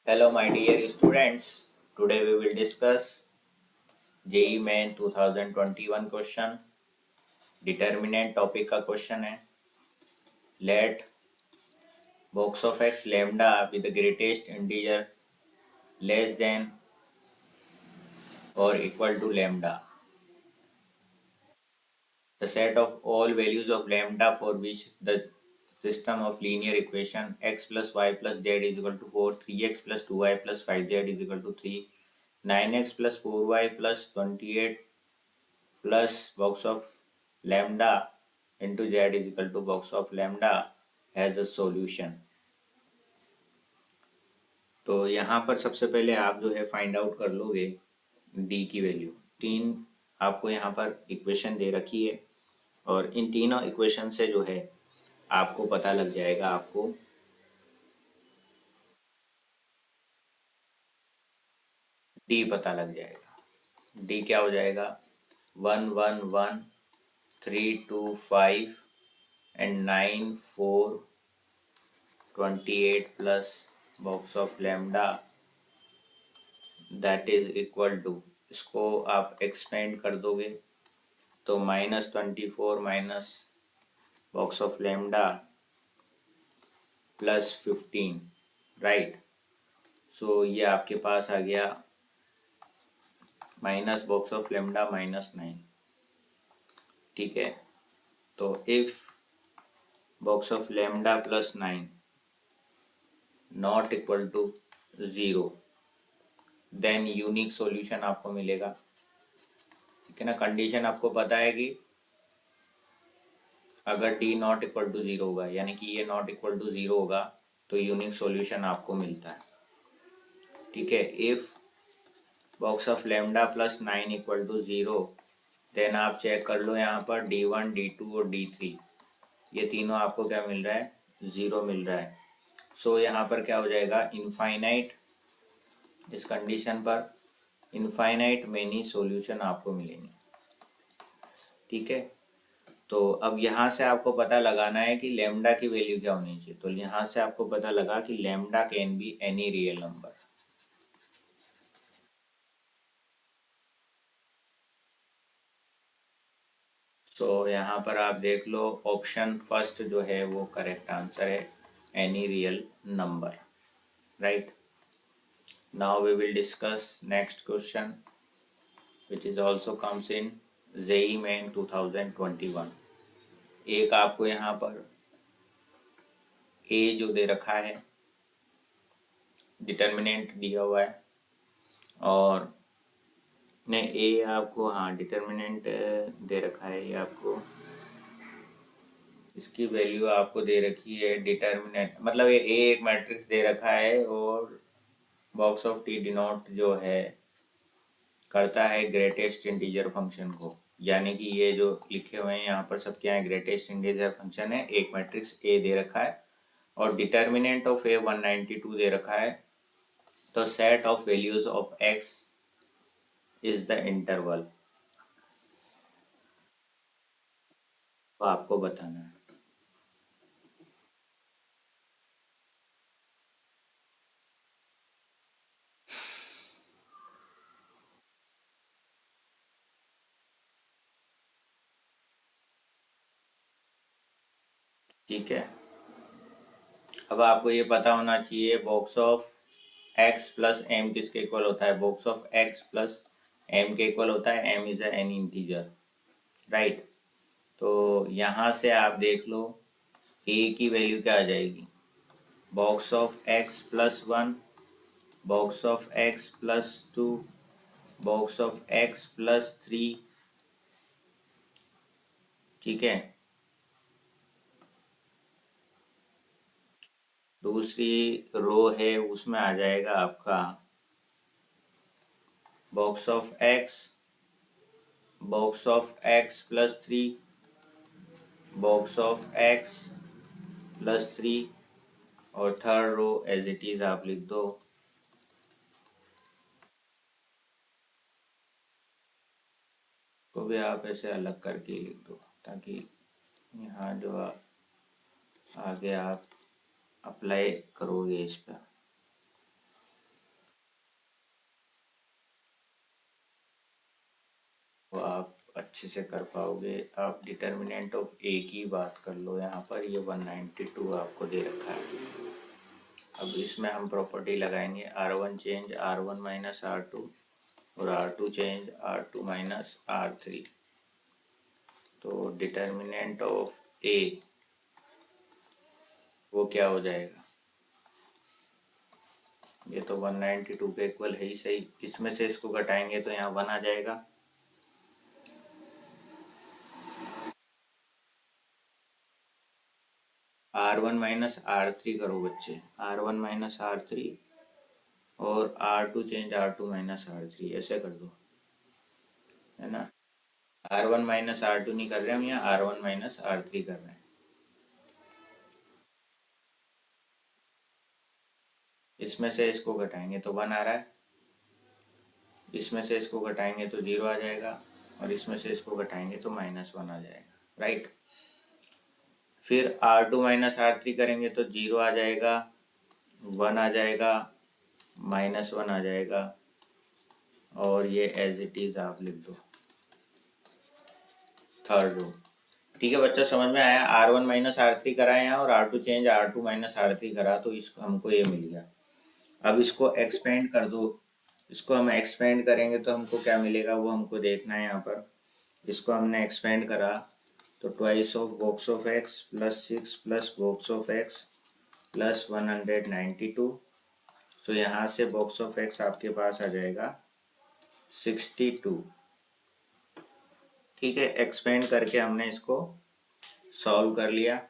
Hello, my dear students. Today we will discuss JEE Main 2021 question. Determinant topic का question है. Let box of x lambda with the greatest integer less than or equal to lambda. The set of all values of lambda for which the system of linear equation x plus y plus z is equal to 4, 3x plus 2y plus 5z is equal to 3, 9x plus 4y plus 28 plus box of lambda into z is equal to box of lambda has a solution. तो यहाँ पर सबसे पहले आप जो है find out कर लोगे डी की वैल्यू. तीन आपको यहाँ पर इक्वेशन दे रखी है और इन तीनों इक्वेशन से जो है आपको पता लग जाएगा. आपको डी पता लग जाएगा. डी क्या हो जाएगा? 1 1 1 3 2 5 and 9 4 28 plus box of lambda that is equal to, इसको आप एक्सपेंड कर दोगे तो -24 minus box of lambda plus 15, right. So ये आपके पास आ गया माइनस बॉक्स ऑफ लैम्डा -9. ठीक है. तो if box of lambda plus 9 not equal to 0 then unique solution आपको मिलेगा. ठीक है ना. कंडीशन आपको पता है कि अगर डी नॉट इक्वल टू 0 होगा यानी कि ये नॉट इक्वल टू 0 होगा तो यूनिक सॉल्यूशन आपको मिलता है. ठीक है. If box of lambda plus 9 equal to 0 then आप चेक कर लो यहाँ पर D1 D2 और D3 ये तीनों आपको क्या मिल रहा है? 0 मिल रहा है. सो यहाँ पर क्या हो जाएगा? इनफाइनाइट, इस कंडीशन पर इनफाइनाइट मेनी सॉल्यूशन आपको मिलेंगे. ठीक है. तो अब यहाँ से आपको पता लगाना है कि लैम्डा की वैल्यू क्या होनी चाहिए. तो यहाँ से आपको पता लगा कि lambda can be any real number. तो यहाँ पर आप देख लो ऑप्शन फर्स्ट जो है वो करेक्ट आंसर है, any real number, right. Now we will discuss next question which is also comes in JEE Main 2021. एक आपको यहाँ पर ए जो दे रखा है डिटर्मिनेंट दिया हुआ है और ने ए आपको डिटर्मिनेंट दे रखा है. ये आपको इसकी वैल्यू आपको दे रखी है डिटर्मिनेंट, मतलब ये ए एक मैट्रिक्स दे रखा है और बॉक्स ऑफ टी डिनोट जो है करता है ग्रेटेस्ट इंटीजर फंक्शन को. यानी कि ये जो लिखे हुए हैं यहाँ पर सब क्या है? ग्रेटेस्ट इंटीजर फंक्शन है. एक मैट्रिक्स ए दे रखा है और डिटर्मिनेंट ऑफ ए 192 दे रखा है. तो set of values of x is the interval. तो आपको बताना है. ठीक है. अब आपको ये पता होना चाहिए box of x plus m किसके इक्वल होता है? Box of x plus m के इक्वल होता है. M is an integer, right. तो यहाँ से आप देख लो ए की वैल्यू क्या आ जाएगी? Box of x plus 1, box of x plus 2, box of x plus 3. ठीक है. दूसरी रो है उसमें आ जाएगा आपका box of x plus 3, box of x plus 3 और third row as it is आप लिख दो को भी आप ऐसे अलग करके लिख दो ताकि यहाँ जो आगे आप अप्लाई करोगे इस पर. अच्छे से कर पाओगे। आप डिटर्मिनेंट ऑफ ए की बात कर लो, यहाँ पर ये 192 आपको दे रखा है। अब इसमें हम प्रॉपर्टी लगाएंगे R1 change R1 minus R2 और R2 change R2 minus R3। तो डिटर्मिनेंट ऑफ ए वो क्या हो जाएगा, ये तो 192 के इक्वल है ही सही। इसमें से इसको घटाएंगे तो यहाँ 1 आ जाएगा। R1 माइनस R3 करो बच्चे, R1 माइनस R3 और R2 change R2 minus R3, ऐसे कर दो, है ना। R1 माइनस R2 नहीं कर रहे हम, यहाँ R1 माइनस R3 कर रहे हैं। इसमें से इसको घटाएंगे तो 1 आ रहा है, इसमें से इसको घटाएंगे तो 0 आ जाएगा, और इसमें से इसको घटाएंगे तो -1 आ जाएगा, राइट। फिर R2 माइनस R3 करेंगे तो 0 आ जाएगा, 1 आ जाएगा, -1 आ जाएगा, और ये एज इट इज आप लिख दो थर्ड रो। ठीक है बच्चा, समझ में आया। R1 माइनस R3 करा है यहाँ, और R2 change R2 minus R3 करा, तो इसको हमको ये मिल गया। अब इसको एक्सपेंड कर दो, इसको हम एक्सपेंड करेंगे तो हमको क्या मिलेगा वो हमको देखना है। यहाँ पर इसको हमने एक्सपेंड करा तो twice of box of x plus 6 plus box of x plus 192। तो यहाँ से बॉक्स ऑफ एक्स आपके पास आ जाएगा 62। ठीक है, एक्सपेंड करके हमने इसको सॉल्व कर लिया,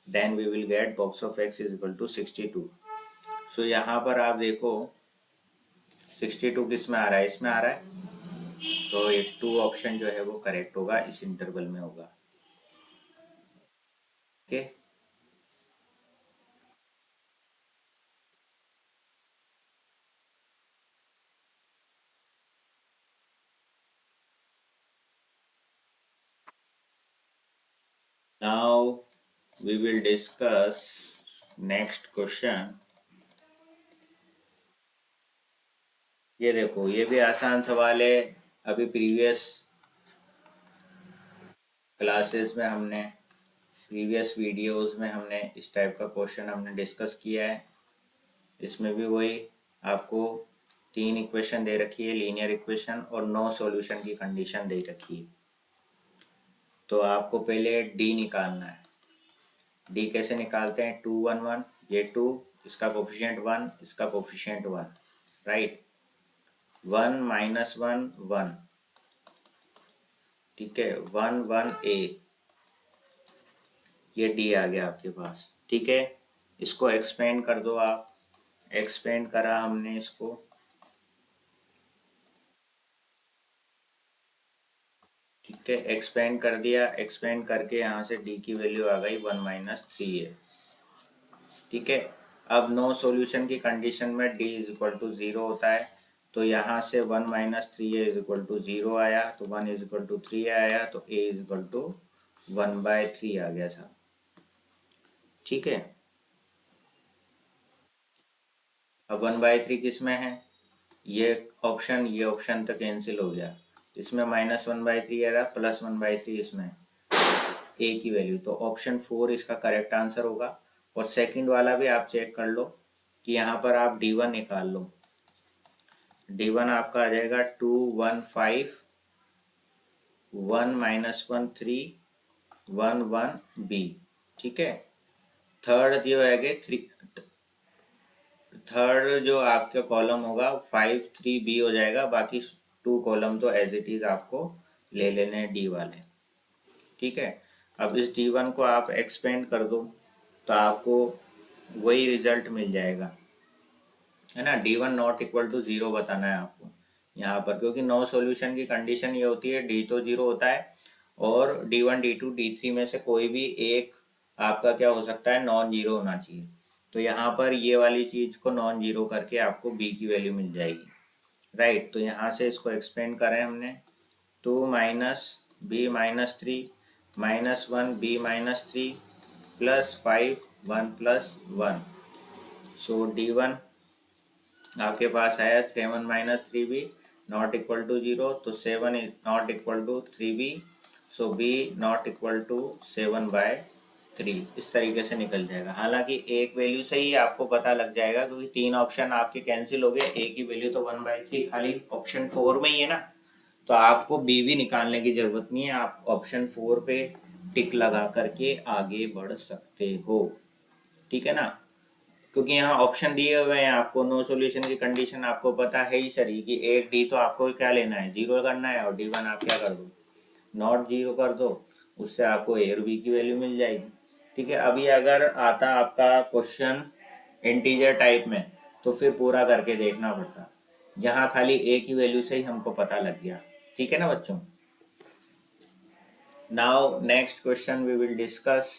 then we will get box of x is equal to 62। So यहाँ पर आप देखो 62 किस में आ रहा है, इसमें आ रहा है, तो ये 2 ऑप्शन जो है वो करेक्ट होगा, इस इंटरवल में होगा। Okay, now we will discuss next question। ये देखो, ये भी आसान सवाल है। अभी प्रीवियस क्लासेस में हमने, प्रीवियस वीडियोस में हमने इस टाइप का क्वेश्चन हमने डिस्कस किया है। इसमें भी वही आपको 3 इक्वेशन दे रखी है, लीनियर इक्वेशन, और नो सॉल्यूशन की कंडीशन दे रखी है। तो आपको पहले डी निकालना है। डी कैसे निकालते हैं, 2 1 1, ये 2, इसका कोफिशिएंट 1, इसका कोफिशिएंट 1, राइट। 1 माइनस 1 1, ठीक है, 1 1 ए, ये डी आ गया आपके पास। ठीक है, इसको एक्सपेंड कर दो आप। एक्सपेंड करा हमने इसको, ठीक है, एक्सपेंड कर दिया। एक्सपेंड करके यहाँ से डी की वैल्यू आ गई 1 माइनस 3 है। ठीक है, अब नो सॉल्यूशन की कंडीशन में डी इज इक्वल टू 0 होता है, तो यहाँ से 1 माइनस 3 इज इक्वल टू 0 आया, तो 1 इज इक्वल टू 3 आया, तो ए इज इक्वल टू 1/3 आ गया था। ठीक है, अब 1/3 किस में है, ये ऑप्शन तो कैंसिल हो गया। इसमें -1/3 आ रहा, +1/3 इसमें ए की वैल्यू, तो ऑप्शन 4 इसका करेक्ट आंसर होगा। और सेकंड वाला भी आप चेक कर लो कि यहाँ पर आप D1 निकाल लो। D1 आपका आ जाएगा 2 1 5 1 -1 3 1 1 बी। ठीक है, थर्ड जो है थर्ड जो आपका कॉलम होगा 5 3 बी हो जाएगा, बाकी 2 कॉलम तो एज इट इज आपको ले लेने हैं डी वाले। ठीक है, अब इस D1 को आप एक्सपेंड कर दो तो आपको वही रिजल्ट मिल जाएगा, है ना। D1 नॉट इक्वल टू 0 बताना है आपको यहाँ पर, क्योंकि नो सॉल्यूशन की कंडीशन ये होती है डी तो 0 होता है, और D1 D2 D3 में से कोई भी एक आपका क्या हो सकता है, नॉन जीरो होना चाहिए। तो यहाँ पर ये वाली चीज को नॉन जीरो करके आपको बी की वैल्यू मिल जाएगी, राइट। तो यहाँ से इसको एक्सपेंड करें हमने, 2 minus B minus 3 -1 B minus 3 +5 1 +1। So D1 आपके पास आया 7 - 3 बी, नॉट इक्वल टू 0, तो 7 is not equal to 3b, so b not equal to 7/3। इस तरीके से निकल जाएगा। हालांकि एक वैल्यू से ही आपको पता लग जाएगा, क्योंकि 3 ऑप्शन आपके कैंसिल हो गए, एक ही वैल्यू तो 1/3 खाली ऑप्शन 4 में ही है ना, तो आपको बी भी निकालने की जरूरत नहीं है, आप ऑप्शन 4 पे टिक लगा करके आगे बढ़ सकते हो। ठीक है ना, क्योंकि यहाँ ऑप्शन दिए हुए हैं आपको, नो सॉल्यूशन की कंडीशन आपको पता है ही सर कि एक डी तो आपको क्या लेना है, 0 करना है, और D1 आप क्या कर दो, नॉट 0 कर दो, उससे आपको ए और बी की वैल्यू मिल जाएगी। ठीक है, अभी अगर आता आपका क्वेश्चन इंटीजर टाइप में, तो फिर पूरा करके देखना पड़ता। यहाँ खाली ए की वैल्यू से ही हमको पता लग गया। ठीक है ना बच्चों। Now next question we will discuss